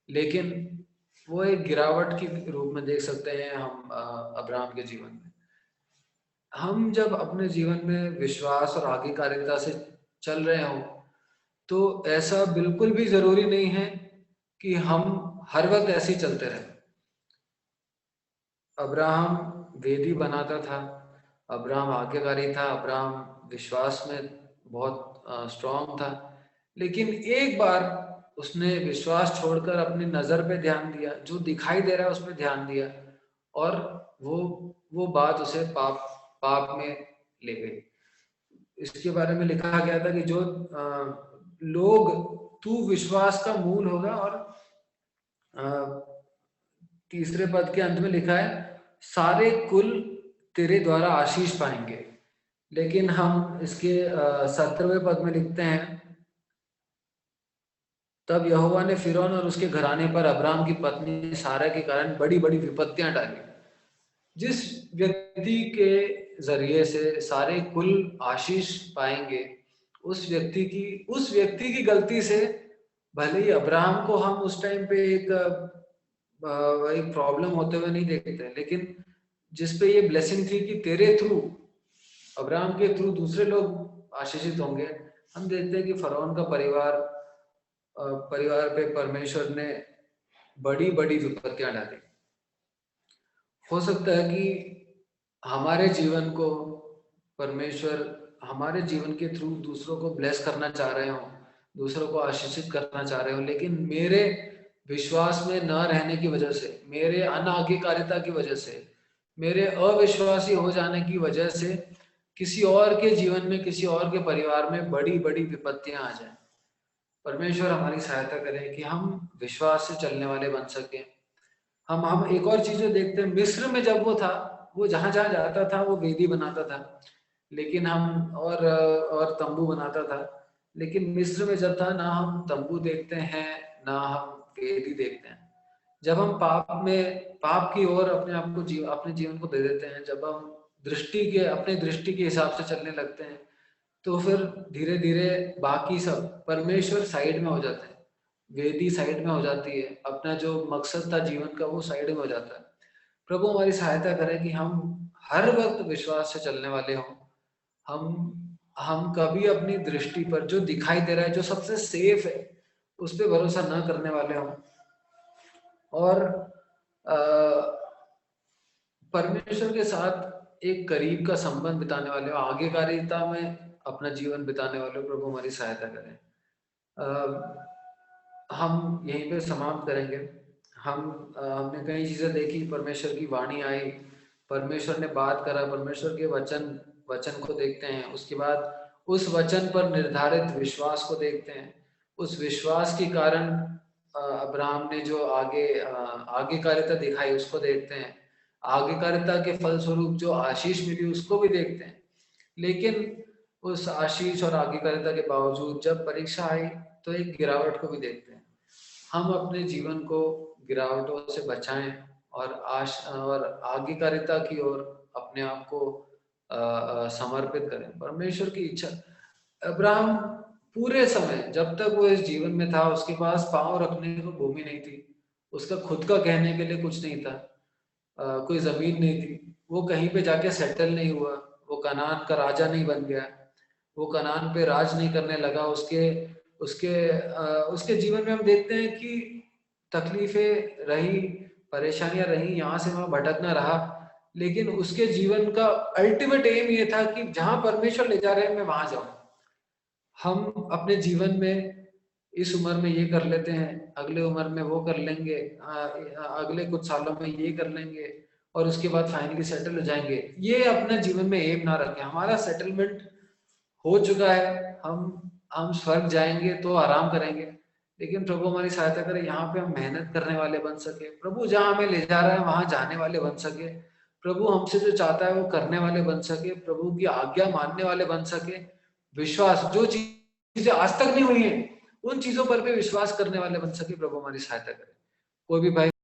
लेकिन वो एक गिरावट के रूप में देख सकते हैं हम अब्राहम के जीवन में। हम जब अपने जीवन में विश्वास और आज्ञाकारिता से चल रहे हों तो ऐसा बिल्कुल भी जरूरी नहीं है कि हम हर वक्त ऐसे ही चलते रहे। अब्राहम वेदी बनाता था, अब्राहम आज्ञाकारी था, अब्राहम विश्वास में बहुत स्ट्रांग था, लेकिन एक बार उसने विश्वास छोड़कर अपनी नजर पे ध्यान दिया, जो दिखाई दे रहा है उस पर ध्यान दिया, और वो बात उसे पाप में ले गई। इसके बारे में लिखा गया था कि जो लोग, तू विश्वास का मूल होगा, और तीसरे पद के अंत में लिखा है सारे कुल तेरे द्वारा आशीष पाएंगे। लेकिन हम इसके 17वें पद में लिखते हैं, तब यहोवा ने फिरौन और उसके घराने पर अब्राम की पत्नी सारा के कारण बड़ी बड़ी विपत्तियां डाली। जिस व्यक्ति के जरिए से सारे कुल आशीष पाएंगे, उस व्यक्ति की गलती से, भले ही अब्राहम को हम उस टाइम पे एक प्रॉब्लम होते हुए नहीं देखते, लेकिन जिसपे ये ब्लेसिंग थी कि तेरे थ्रू, अब्राहम के थ्रू दूसरे लोग आशीषित होंगे, हम देखते हैं कि फरौन का परिवार पे परमेश्वर ने बड़ी बड़ी विपत्तियां डाली। हो सकता है कि हमारे जीवन को परमेश्वर हमारे जीवन के थ्रू दूसरों को ब्लेस करना चाह रहे हो, दूसरों को आशीषित करना चाह रहे हो, लेकिन मेरे विश्वास में न रहने की वजह से, मेरे अनाज्ञाकारिता की वजह से, मेरे अविश्वासी हो जाने की वजह से किसी और के जीवन में, किसी और के परिवार में बड़ी बड़ी विपत्तियां आ जाए। परमेश्वर हमारी सहायता करे कि हम विश्वास से चलने वाले बन सके। हम एक और चीज देखते हैं, मिस्र में जब वो था, वो जहां जहां जाता था वो वेदी बनाता था, लेकिन हम और तंबू बनाता था, लेकिन मिस्र में जब था ना हम तंबू देखते हैं ना हम वेदी देखते हैं। जब हम पाप की ओर अपने जीवन को दे देते हैं, जब हम अपने दृष्टि के हिसाब से चलने लगते हैं, तो फिर धीरे धीरे बाकी सब, परमेश्वर साइड में हो जाते हैं, वेदी साइड में हो जाती है, अपना जो मकसद था जीवन का वो साइड में हो जाता है। प्रभु हमारी सहायता करे कि हम हर वक्त विश्वास से चलने वाले हों। हम कभी अपनी दृष्टि पर जो दिखाई दे रहा है, जो सबसे सेफ है, उस पर भरोसा न करने वाले हों, और परमेश्वर के साथ एक करीब का संबंध बिताने वाले हो, आज्ञाकारिता में अपना जीवन बिताने वाले हो। प्रभु हमारी सहायता करें। हम यहीं पे समाप्त करेंगे। हमने कई चीजें देखी, परमेश्वर की वाणी आई, परमेश्वर ने बात करा, परमेश्वर के वचन को देखते हैं, उसके बाद उस वचन पर निर्धारित विश्वास को देखते हैं। उस विश्वास के कारण अब्राहम ने जो आज्ञाकारिता दिखाई उसको देखते हैं, आज्ञाकारिता के फलस्वरूप जो आशीष मिली उसको भी देखते हैं। लेकिन उस आशीष और आज्ञाकारिता के बावजूद जब परीक्षा आई तो एक गिरावट को भी देखते हैं। हम अपने जीवन को गिरावटों से बचाएं और आज्ञाकारिता की ओर अपने आप को समर्पित करें। परमेश्वर की इच्छा, अब्राहम पूरे समय जब तक वो इस जीवन में था, उसके पास पांव रखने को भूमि नहीं थी, उसका खुद का कहने के लिए कुछ नहीं था, कोई जमीन नहीं थी, वो कहीं पे जाके सेटल नहीं हुआ, वो कनान का राजा नहीं बन गया, वो कनान पे राज नहीं करने लगा। उसके जीवन में हम देखते हैं कि तकलीफें रही, परेशानियां रही, यहाँ से वहां भटकना रहा, लेकिन उसके जीवन का अल्टीमेट एम ये था कि जहां परमेश्वर ले जा रहे हैं मैं वहां जाऊं। हम अपने जीवन में इस उम्र में ये कर लेते हैं, अगले उम्र में वो कर लेंगे, अगले कुछ सालों में ये कर लेंगे, और उसके बाद फाइनली सेटल हो जाएंगे। ये अपने जीवन में एम ना रखें। हमारा सेटलमेंट हो चुका है, हम स्वर्ग जाएंगे तो आराम करेंगे, लेकिन प्रभु हमारी सहायता करे यहाँ पे हम मेहनत करने वाले बन सके, प्रभु जहाँ हमें ले जा रहा है वहां जाने वाले बन सके, प्रभु हमसे जो चाहता है वो करने वाले बन सके, प्रभु की आज्ञा मानने वाले बन सके, विश्वास, जो चीजें आज तक नहीं हुई है उन चीजों पर भी विश्वास करने वाले बन सके। प्रभु हमारी सहायता करे। कोई भी भाई